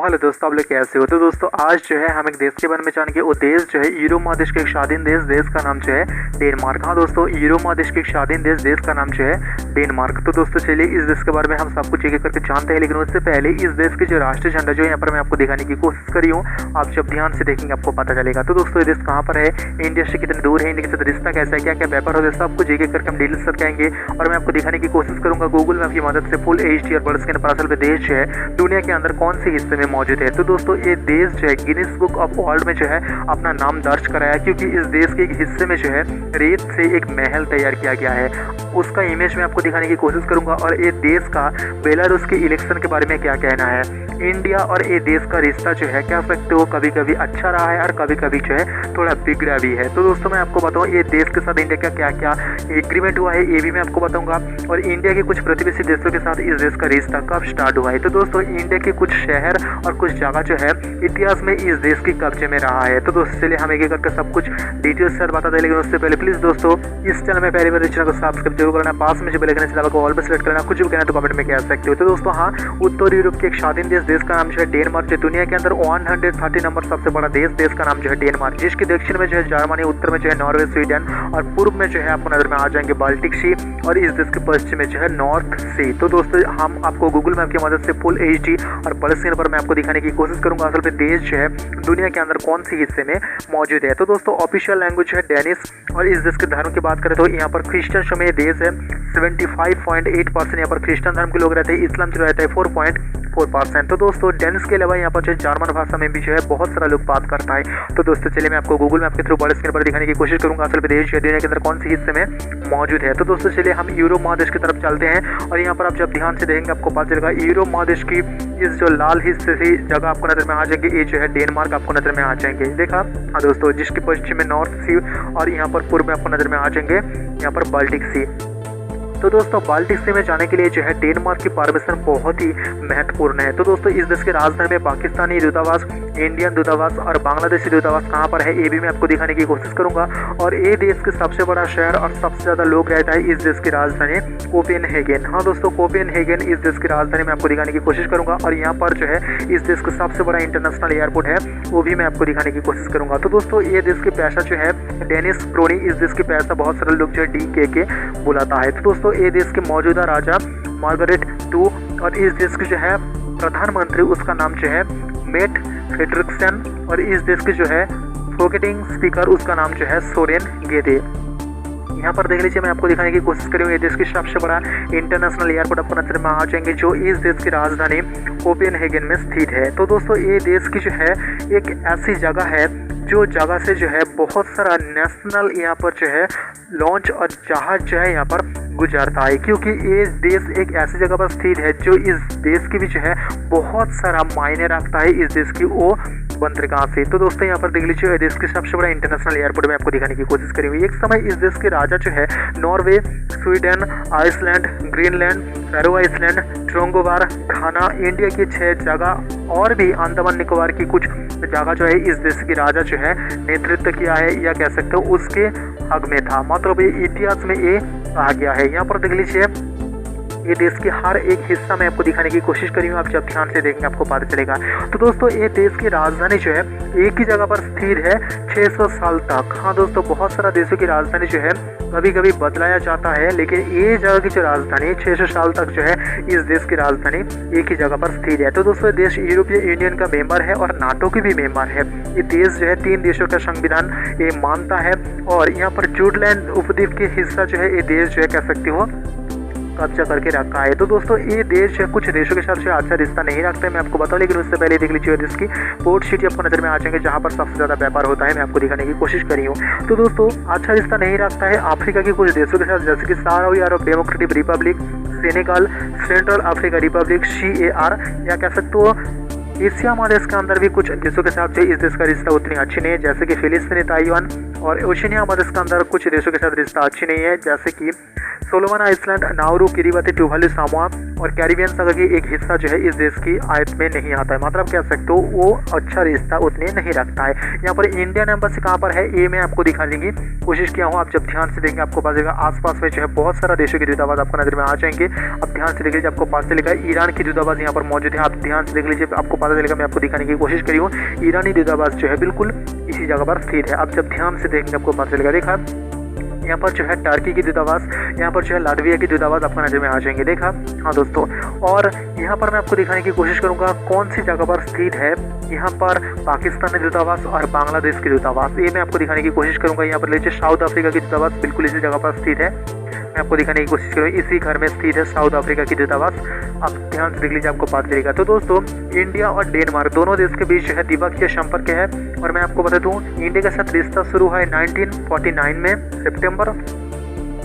Hello दोस्तों, आप लोग कैसे हो। तो दोस्तों आज जो है हम एक देश के बारे में जानेंगे। वो देश जो है यूरोप महादेश के एक स्वाधीन देश का नाम जो है डेनमार्क। हाँ दोस्तों, यूरोप महादेश के एक स्वाधीन देश का नाम जो है डेनमार्क। तो दोस्तों चलिए इस देश के बारे में हम सब कुछ एक एक करके जानते हैं, लेकिन उससे पहले इस देश के जो राष्ट्रीय झंडा जो है यहाँ पर मैं आपको दिखाने की कोशिश करी हूँ। आप जब ध्यान से देखेंगे आपको पता चलेगा। तो दोस्तों ये देश कहाँ पर है, इंडिया से कितने दूर है, इंडिया के साथ रिश्ता कैसा है, क्या क्या व्यापार होता है, सब कुछ एक एक करके हम डिटेल से कहेंगे और मैं आपको दिखाने की कोशिश करूंगा गूगल मैप की मदद से फुल HD और बड़े स्क्रीन पर। असल में देश जो है दुनिया के अंदर कौन से हिस्से में मौजूद है। तो दोस्तों ये देश जो है गिनीज बुक ऑफ वर्ल्ड में जो है अपना नाम दर्ज कराया, क्योंकि इस देश के एक हिस्से में जो है रेत से एक महल तैयार किया गया है। उसका इमेज मैं आपको दिखाने की कोशिश करूंगा और ये देश का बेलारूस के इलेक्शन के बारे में क्या कहना है। इंडिया और ये देश का रिश्ता जो है कह सकते हो कभी कभी अच्छा रहा है और कभी कभी जो है थोड़ा बिगड़ा भी है। तो दोस्तों मैं आपको बताऊँ ये देश के साथ इंडिया का क्या क्या एग्रीमेंट हुआ है, ये भी मैं आपको बताऊंगा। और इंडिया के कुछ प्रतिवेशी देशों के साथ इस देश का रिश्ता कब स्टार्ट हुआ है। तो दोस्तों इंडिया के कुछ शहर और कुछ जगह जो है इतिहास में इस देश के कब्जे में रहा है। तो दोस्तों चलिए हम एक एक करके सब कुछ डिटेल्स से बताते हैं, लेकिन उससे पहले प्लीज दोस्तों इस चैनल में पहली बार चैनल को सब्सक्राइब जरूर करना, पास में जो बेल आइकन है को ऑल पर सेलेक्ट करना। कुछ भी कहना तो कमेंट में कह सकते हो। तो दोस्तों हाँ, उत्तर यूरोप के एक स्वाधीन देश का नाम जो है डेनमार्क, जो दुनिया के अंदर 130 नंबर सबसे बड़ा देश का नाम जो है डेनमार्क, जिसके दक्षिण में जो है जर्मनी, उत्तर में जो है नॉर्वे, स्वीडन और पूर्व में जो है आपको नजर में आ जाएंगे बाल्टिक सी और इस देश के पश्चिम में जो है नॉर्थ सी। तो दोस्तों हम आपको गूगल मैप की मदद से फुल HD और बड़े स्क्रीन पर मैं आपको दिखाने की कोशिश करूंगा असल में देश जो है दुनिया के अंदर कौन सी हिस्से में मौजूद है। तो दोस्तों ऑफिशियल लैंग्वेज है डेनिश और इस देश के धर्म की बात करें तो यहाँ पर क्रिश्चियन समय देश है 75.8% यहाँ पर क्रिश्चियन धर्म के लोग रहते हैं, इस्लाम जो रहता है 4.4%। तो दोस्तों डेनिश के अलावा यहाँ पर जो जर्मन भाषा में भी जो है बहुत सारा लोग बात करता है। तो दोस्तों चलिए मैं आपको गूगल मैप के थ्रू बड़े स्क्रीन पर दिखाने की कोशिश करूंगा असल में देश दुनिया के अंदर कौन सी हिस्से में मौजूद है। तो दोस्तों चलिए हम यूरोप महादेश की तरफ चलते हैं और यहाँ पर आप जब ध्यान से देखेंगे आपको पता चलेगा यूरोप महादेश की इस जो लाल हिस्से से जगह आपको नजर में आ जाएंगे, ये जो है डेनमार्क आपको नजर में आ जाएंगे। देखा हाँ दोस्तों, जिसके पश्चिम में नॉर्थ सी और यहाँ पर पूर्व में आपको नजर में आ जाएंगे यहाँ पर बाल्टिक सी। तो दोस्तों बाल्टिक सी में जाने के लिए जो है डेनमार्क की परमिशन बहुत ही महत्वपूर्ण है। तो दोस्तों इस देश की राजधानी में पाकिस्तानी दूतावास, इंडियन दूतावास और बांग्लादेशी दूतावास कहाँ पर है, ये भी मैं आपको दिखाने की कोशिश करूंगा। और ये देश के सबसे बड़ा शहर और सबसे ज़्यादा लोग रहता है इस देश की राजधानी कोपेनहेगन। हाँ दोस्तों कोपेनहेगन इस देश की राजधानी में आपको दिखाने की कोशिश करूंगा और यहाँ पर जो है इस देश का सबसे बड़ा इंटरनेशनल एयरपोर्ट है, वो भी मैं आपको दिखाने की कोशिश करूंगा। तो दोस्तों ये देश की पैसा जो है डेनिस क्रोनी, इस देश की पैसा बहुत सारे लोग जो है DK के बुलाता है। तो दोस्तों ये देश के मौजूदा राजा मार्गरेट II और इस देश के जो है प्रधानमंत्री उसका नाम जो है मेट फ्रेडरिक्सन और इस देश के जो है फोकेटिंग स्पीकर उसका नाम जो है सोरेन गेदे। यहाँ पर देख लीजिए मैं आपको दिखाने की कोशिश करी हूँ ये देश की सबसे बड़ा इंटरनेशनल एयरपोर्ट आपको नजर में आ जाएंगे जो इस देश की राजधानी कोपेनहेगन में स्थित है। तो दोस्तों ये देश की जो है एक ऐसी जगह है जो जगह से जो है बहुत सारा नेशनल यहाँ पर जो है लॉन्च और जहाज जो है यहाँ पर गुजरता है, क्योंकि ये देश एक ऐसी जगह पर स्थित है जो इस देश की भी जो है बहुत सारा मायने रखता है इस देश की वो बंदरगाह से। तो दोस्तों यहाँ पर देख लीजिए देश की सबसे बड़ा इंटरनेशनल एयरपोर्ट में आपको दिखाने की कोशिश करी हुई। एक समय इस देश के राजा जो है Norway, Sweden, Iceland, Greenland, Faroe Iceland, Tranquebar, Ghana, India की 6 जगह और भी अंडमान निकोबार की कुछ जगह जो है इस देश की राजा जो है नेतृत्व किया है या कह सकते हो उसके हक में था, मतलब ये इतिहास में ये कहा गया है। यहाँ पर देख लीजिए ये देश के हर एक हिस्सा में आपको दिखाने की कोशिश करी हूँ, आप जब ध्यान से देखेंगे आपको पता चलेगा। तो दोस्तों ये देश की राजधानी जो है एक ही जगह पर स्थिर है 600 साल तक। हाँ दोस्तों बहुत सारा देशों की राजधानी जो है कभी कभी बदलाया जाता है, लेकिन ये जगह की जो राजधानी 600 साल तक जो है इस देश की राजधानी एक ही जगह पर स्थिर है। तो दोस्तों देश यूरोपीय यूनियन का मेंबर है और नाटो की भी मेंबर है। ये देश जो है 3 देशों का संविधान ये मानता है और यहाँ पर जुटलैंड उपद्वीप के हिस्सा जो है ये देश जो है कह सकते हो कब्जा करके रखा है। तो दोस्तों ये देश है कुछ देशों के साथ जो अच्छा रिश्ता नहीं रखते मैं आपको बताऊं, लेकिन उससे पहले देख लीजिए देश की पोर्ट सिटी आपको नजर में आ जाएंगे जहां पर सबसे ज़्यादा व्यापार होता है, मैं आपको दिखाने की कोशिश करी हूँ। तो दोस्तों अच्छा रिश्ता नहीं रखता है अफ्रीका के कुछ देशों के साथ जैसे कि Sahrawi Arab Democratic Republic, Senegal, Central Africa Republic CAR या कह सकते हो एशिया महादेश के अंदर भी कुछ देशों के साथ जो इस देश का रिश्ता उतनी अच्छी नहीं है जैसे कि फिलिस्तीन, ताइवान, और ओशिनिया महादेश के अंदर कुछ देशों के साथ रिश्ता अच्छी नहीं है, जैसे कि Solomon Iceland, Nauru, Kiribati, Tuvalu, Samoa और कैरिबियन सागर की एक हिस्सा जो है इस देश की आयत में नहीं आता है। मतलब कह सकते हो वो अच्छा रिश्ता उतने नहीं रखता है। यहाँ पर इंडियन एम्बेसी कहाँ पर है ये मैं आपको दिखाने की कोशिश किया हूँ। आप जब ध्यान से देखेंगे आपको पता चलेगा आसपास में जो है बहुत सारा देशों के दूतावास आपको नजर में आ जाएंगे। अब ध्यान से देख लीजिए, आपको पास से लिखा है ईरान की दूतावास यहाँ पर मौजूद है। आप ध्यान से देख लीजिए, आपको पता चलेगा, मैं आपको दिखाने की कोशिश करी हूँ। ईरानी दूतावास जो है बिल्कुल इसी जगह पर स्थित है। अब जब ध्यान से देखेंगे आपको पता चलेगा, देखा यहाँ पर जो है टर्की की दूतावास, यहाँ पर जो है लाटविया की दूतावास आपको नजर में आ जाएंगे। देखा, हाँ दोस्तों, और यहाँ पर मैं आपको दिखाने की कोशिश करूंगा कौन सी जगह पर स्थित है। यहाँ पर पाकिस्तानी दूतावास और बांग्लादेश की दूतावास, ये मैं आपको दिखाने की कोशिश करूंगा। यहाँ पर लीजिए साउथ अफ्रीका की दूतावास बिल्कुल इसी जगह पर स्थित है। मैं आपको दिखाने की कोशिश करूँगी, इसी घर में स्थित है साउथ अफ्रीका की दूतावास। आप ध्यान से देख लीजिए, आपको पता चलेगा। तो दोस्तों, इंडिया और डेनमार्क दोनों देश के बीच जो है द्विपक्षीय संपर्क है। और मैं आपको बता दूं, इंडिया के साथ रिश्ता शुरू हुआ है 1949 में सितंबर।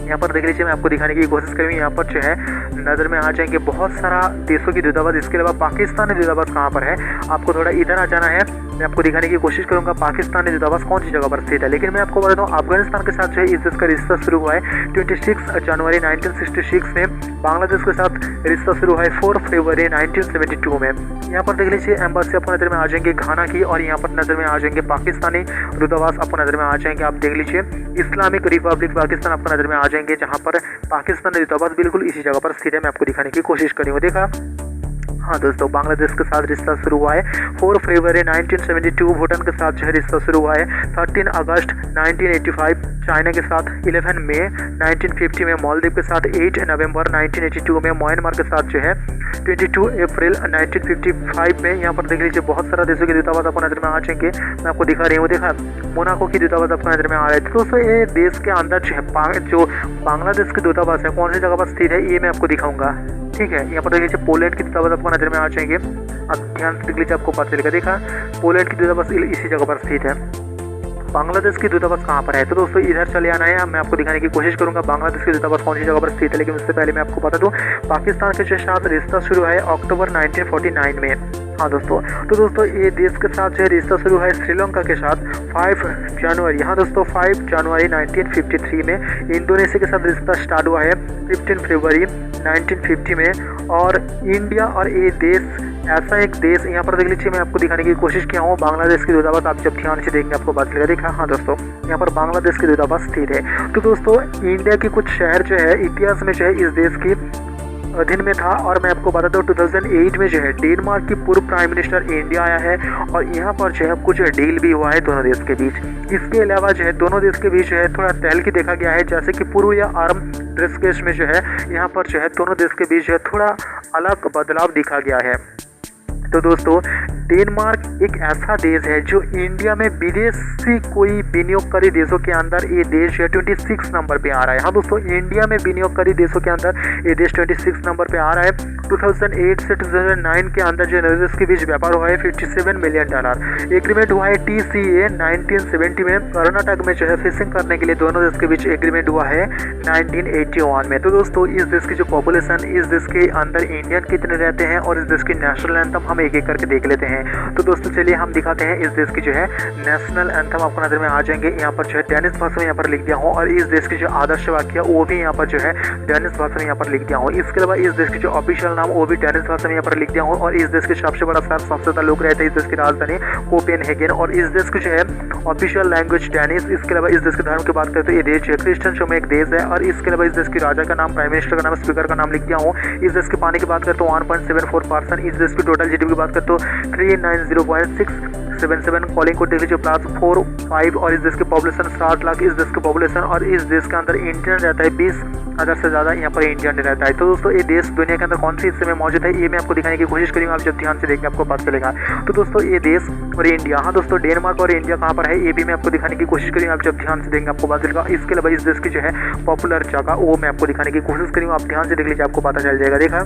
यहाँ पर देख लीजिए, मैं आपको दिखाने की कोशिश करूँगी। यहाँ पर जो है नज़र में आ जाएंगे बहुत सारा देशों की दूतावास। इसके अलावा पाकिस्तानी दूतावास कहाँ पर है, आपको थोड़ा इधर आ जाना है। मैं आपको दिखाने की कोशिश करूंगा पाकिस्तानी दूतावास कौन सी जगह पर स्थित है। लेकिन मैं आपको बता दूं, अफगानिस्तान के साथ जो है इस देश का रिश्ता शुरू हुआ है 26 जनवरी 1966 में। बांग्लादेश के साथ रिश्ता शुरू हुआ है 4 फरवरी 1972 में। यहाँ पर देख लीजिए, एम्बेसी आपको नज़र में आ जाएंगे घाना की, और यहाँ पर नज़र में आ जाएंगे पाकिस्तानी दूतावास आपको नज़र में आ जाएंगे। आप देख लीजिए, इस्लामिक रिपब्लिक पाकिस्तान आपको नज़र में आ जाएंगे, जहाँ पर पाकिस्तानी दूतावास बिल्कुल इसी जगह पर स्थित है। मैं आपको दिखाने की कोशिश करूँगा। देखा, हाँ दोस्तों, बांग्लादेश के साथ रिश्ता शुरू हुआ है 4 फरवरी 1972। भूटान के साथ जो है रिश्ता शुरू हुआ है 13 अगस्त 1985। चाइना के साथ 11 मई 1950 में। मालदीव के साथ 8 नवंबर 1982 में। म्यांमार के साथ जो है 22 अप्रैल 1955 में। यहाँ पर देख लीजिए, बहुत सारा देशों के दूतावास आपको नजर में आ जाएंगे। मैं आपको दिखा रही हूँ। देखा, मोनाको की दूतावास आपको नजर में आ रहा है। तो दोस्तों, ये देश के अंदर जो बांग्लादेश की दूतावास है कौन सी जगह पर स्थित है ये मैं आपको दिखाऊंगा। ठीक है, यहाँ पर देख लीजिए, पोलैंड की दूतावास आपको नजर में आ जाएंगे। अब ध्यान से देख लीजिए, आपको पता चलेगा। देखा, पोलैंड की दूतावास इसी जगह पर स्थित है। बांग्लादेश की दूतावास कहाँ पर है, तो दोस्तों इधर चले आना है। मैं आपको दिखाने की कोशिश करूंगा बांग्लादेश की दूतावास कौन सी जगह पर स्थित है। लेकिन उससे पहले मैं आपको बता दूं, पाकिस्तान के साथ रिश्ता शुरू है अक्टूबर 1949 में। हाँ दोस्तों, तो दोस्तों ये देश के साथ जो है रिश्ता शुरू है श्रीलंका के साथ 5 जनवरी। हाँ दोस्तों, 5 जनवरी 1953 में। इंडोनेशिया के साथ रिश्ता स्टार्ट हुआ है 15 फरवरी 1950 में। और इंडिया और ये देश ऐसा एक देश, यहाँ पर देख लीजिए, मैं आपको दिखाने की कोशिश किया हूँ बांग्लादेश की दूतावास। आप जब ध्यान से देखेंगे आपको बात चलेगा। देखा, हाँ दोस्तों, यहाँ पर बांग्लादेश की दूतावास स्थित है। तो दोस्तों, इंडिया के कुछ शहर जो है इतिहास में जो है इस देश की अधीन में था। और मैं आपको बता दूं 2008 में जो है डेनमार्क की पूर्व प्राइम मिनिस्टर इंडिया आया है, और यहाँ पर जो है कुछ डील भी हुआ है दोनों देश के बीच। इसके अलावा जो है दोनों देश के बीच जो है थोड़ा तहल की देखा गया है, जैसे कि पूर्व या आर्म ड्रेस केस में जो है यहाँ पर जो है दोनों देश के बीच जो है थोड़ा अलग बदलाव दिखा गया है। तो दोस्तों, डेनमार्क एक ऐसा देश है जो इंडिया में विदेशी कोई विनियोगकारी देशों के अंदर ये देश है 26 नंबर पे आ रहा है। हाँ दोस्तों, इंडिया में विनियोगकारी देशों के अंदर ये देश 26 नंबर पे आ रहा है। 2008 से 2009 के अंदर जो देश के बीच व्यापार हुआ है $57 मिलियन। एग्रीमेंट हुआ है TCA 1970 में। कर्नाटक में जो है फिशिंग करने के लिए दोनों देश के बीच एग्रीमेंट हुआ है 1981 में। तो दोस्तों, इस देश की जो पॉपुलेशन, इस देश के अंदर इंडियन कितने रहते हैं और इस देश की नेशनल एंथम हम एक एक करके देख लेते हैं। तो दोस्तों चलिए हम दिखाते हैं इस देश की जो है नेशनल एंथम आपको नजर में आ जाएंगे। यहाँ पर जो है डेनिश भाषा में यहाँ पर लिख दिया हूँ, और इस देश की जो आदर्श वाक्य वो भी यहाँ पर जो है डेनिश भाषा में यहाँ पर लिख दिया हूँ। इसके अलावा इस देश की जो ऑफिशियल नाम वो भी डेनिश भाषा में यहाँ पर लिख दिया हूँ। और इस देश के सबसे बड़ा शहर, सबसे ज्यादा लोग रहते हैं इस देश की राजधानी कोपेनहेगन, और इस देश की जो है ऑफिशियल लैंग्वेज डेनिश। इसके अलावा इस देश के धर्म की बात करें तो ये देश है क्रिश्चियन शो में एक देश है। और इसके अलावा इस देश की राजा का नाम, प्राइम मिनिस्टर का नाम, स्पीकर का नाम लिख दिया हूँ। इस देश के पानी की बात करें तो 1.74%। इस देश की टोटल GDP की बात करें तो 390.677। कॉलिंग कोड देख लीजिए +45। और इस देश की पॉपुलेशन 60 लाख इस देश की पॉपुलेशन। और इस देश के अंदर इंडियन रहता है 20,000 से ज़्यादा यहाँ पर इंडियन रहता है। तो दोस्तों, ये देश दुनिया के अंदर कौन सी हिस्से में मौजूद है ये मैं आपको दिखाने की कोशिश करूँगा। आप जब ध्यान से देखेंगे आपको पता चलेगा। तो दोस्तों, ये देश और इंडिया, हाँ दोस्तों, डेनमार्क और इंडिया कहाँ पर है ये भी मैं आपको दिखाने की कोशिश करूँगा। आप जब ध्यान से देखेंगे आपको पता चलेगा। इसके अलावा इस देश की जो है पॉपुलर जगह वो मैं आपको दिखाने की कोशिश करूँगा। आप ध्यान से देख लीजिए, आपको पता चल जाएगा। देखा,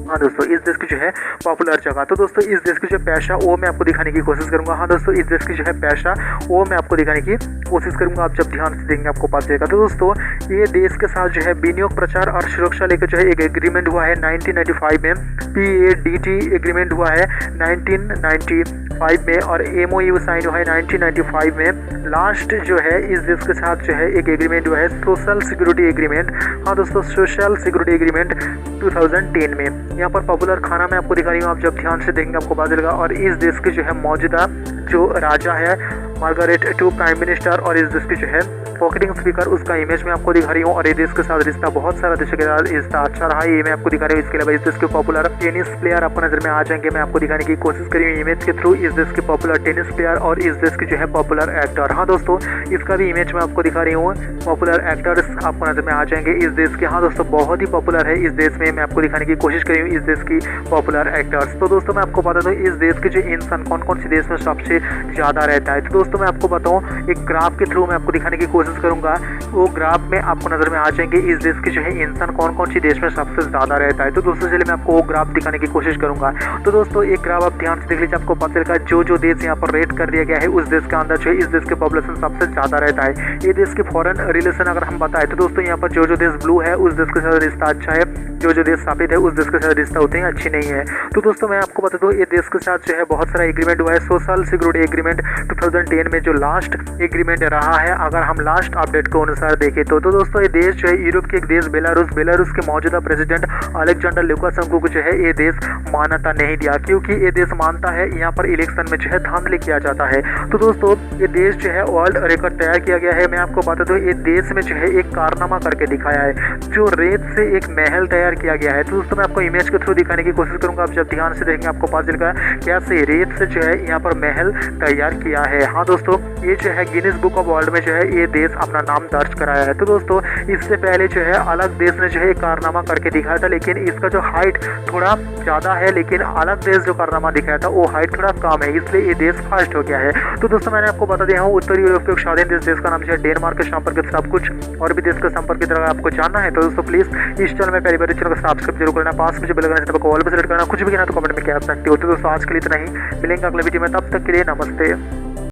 हाँ दोस्तों, इस देश की जो है पॉपुलर जगह। तो दोस्तों, इस देश की जो पैसा वो मैं आपको दिखाने की कोशिश करूंगा। हाँ दोस्तों, इस देश की जो है पैसा वो मैं आपको दिखाने की कोशिश करूंगा। आप जब ध्यान से देखेंगे आपको पता चलेगा। तो दोस्तों, ये देश के साथ जो है विनियोग, प्रचार और सुरक्षा लेकर जो है एक एग्रीमेंट हुआ है 1995 में। PADT एग्रीमेंट हुआ है 1995 1995 में और MOU साइन हुआ है 1995 में। लास्ट जो है इस देश के साथ जो है एक एग्रीमेंट हुआ है सोशल सिक्योरिटी एग्रीमेंट। हाँ दोस्तों, सोशल सिक्योरिटी एग्रीमेंट 2010 में। यहाँ पर पॉपुलर खाना मैं आपको दिखा रही हूँ, आप जब ध्यान से देखेंगे आपको पता चलेगा। और इस देश के जो है मौजूदा जो राजा है मार्गरेट टू प्राइम मिनिस्टर, और इस देश की जो है पॉकेटिंग स्पीकर, उसका इमेज मैं आपको दिखा रही हूँ। और ये देश के साथ रिश्ता बहुत सारा देशों के साथ रिश्ता अच्छा रहा है, ये मैं आपको दिखा रही हूँ। इसके अलावा इस देश के पॉपुलर टेनिस प्लेयर आपको नजर में आ जाएंगे, मैं आपको दिखाने की कोशिश करी हूँ इमेज के थ्रू। इस देश के पॉपुलर टेनिस प्लेयर और इस देश की जो है पॉपुलर एक्टर। हाँ दोस्तों, इसका भी इमेज मैं आपको दिखा रही हूँ, पॉपुलर एक्टर्स आपको नजर में आ जाएंगे इस देश के। हाँ दोस्तों, बहुत ही पॉपुलर है इस देश में, मैं आपको दिखाने की कोशिश करी हूँ इस देश की पॉपुलर एक्टर्स। तो दोस्तों मैं आपको बता दूँ इस देश के जो इंसान कौन कौन से देश में सबसे ज़्यादा रहता है। तो दोस्तों मैं आपको बताऊँ, एक ग्राफ के थ्रू मैं आपको दिखाने की कोशिश करूंगा, वो ग्राफ में आपको नजर में आ जाएंगे इस देश के जो है इंसान कौन कौन सी देश में सबसे ज्यादा रहता है। तो दोस्तों चलिए मैं आपको वो ग्राफ दिखाने की कोशिश करूंगा। तो दोस्तों एक ग्राफ आप ध्यान से देख लीजिए, आपको पता चलेगा जो देश यहाँ पर रेट कर दिया गया है उस देश के अंदर जो है इस देश के पॉपुलेशन सबसे ज्यादा रहता है। ये देश के फॉरेन रिलेशन अगर हम बताएं तो दोस्तों यहाँ पर जो देश ब्लू है उस देश के साथ रिश्ता अच्छा है, जो देश सफेद है उस देश के साथ रिश्ता उतनी अच्छी नहीं है। तो दोस्तों मैं आपको बता दूं ये देश के साथ जो है बहुत सारा एग्रीमेंट हुआ है, सोशल सिक्योरिटी एग्रीमेंट 2010 में जो लास्ट एग्रीमेंट रहा है अगर हम लास्ट अपडेट के अनुसार देखें तो दोस्तों ये देश जो है यूरोप के एक देश बेलारूस के मौजूदा प्रेसिडेंट अलेक्जेंडर लुकाशेंको को जो है ये देश मान्यता नहीं दिया, क्योंकि ये देश मानता है यहाँ पर इलेक्शन में जो है धांधली किया जाता है। तो दोस्तों ये देश जो है वर्ल्ड रिकॉर्ड तैयार किया गया है। मैं आपको बता दूं ये देश में जो है एक कारनामा करके दिखाया है, जो रेत से एक महल तैयार किया गया है। तो दोस्तों मैं आपको इमेज के थ्रू दिखाने की कोशिश करूंगा, आप जब ध्यान से देखेंगे आपको पता चलेगा कैसे रेत से जो है यहाँ पर महल तैयार किया है। हाँ दोस्तों, ये जो है गिनीज बुक ऑफ वर्ल्ड में जो है ये देश अपना नाम दर्ज कराया है। तो दोस्तों इससे पहले जो है अलग देश ने जो है कारनामा करके दिखाया था, लेकिन इसका जो हाइट थोड़ा ज़्यादा है, लेकिन अलग देश जो कारनामा दिखाया था वो हाइट थोड़ा कम है, इसलिए ये देश फर्स्ट हो गया है। तो दोस्तों मैंने आपको बता दिया हूँ उत्तरी यूरोप के एक स्वाधीन देश का नाम जो है डेनमार्क के संपर्क के सब कुछ और भी देश के संपर्क की तरह आपको जानना है तो दोस्तों प्लीज इस चैनल में पहली बार चैनल को सब्सक्राइब जरूर करना, पास में जो बेल आइकन है को ऑल पे सेलेक्ट करना, कुछ भी कहना तो कमेंट में कह सकते हो। तो दोस्तों आज के लिए इतना ही, मिलेंगे अगले वीडियो में, तब तक के लिए नमस्ते।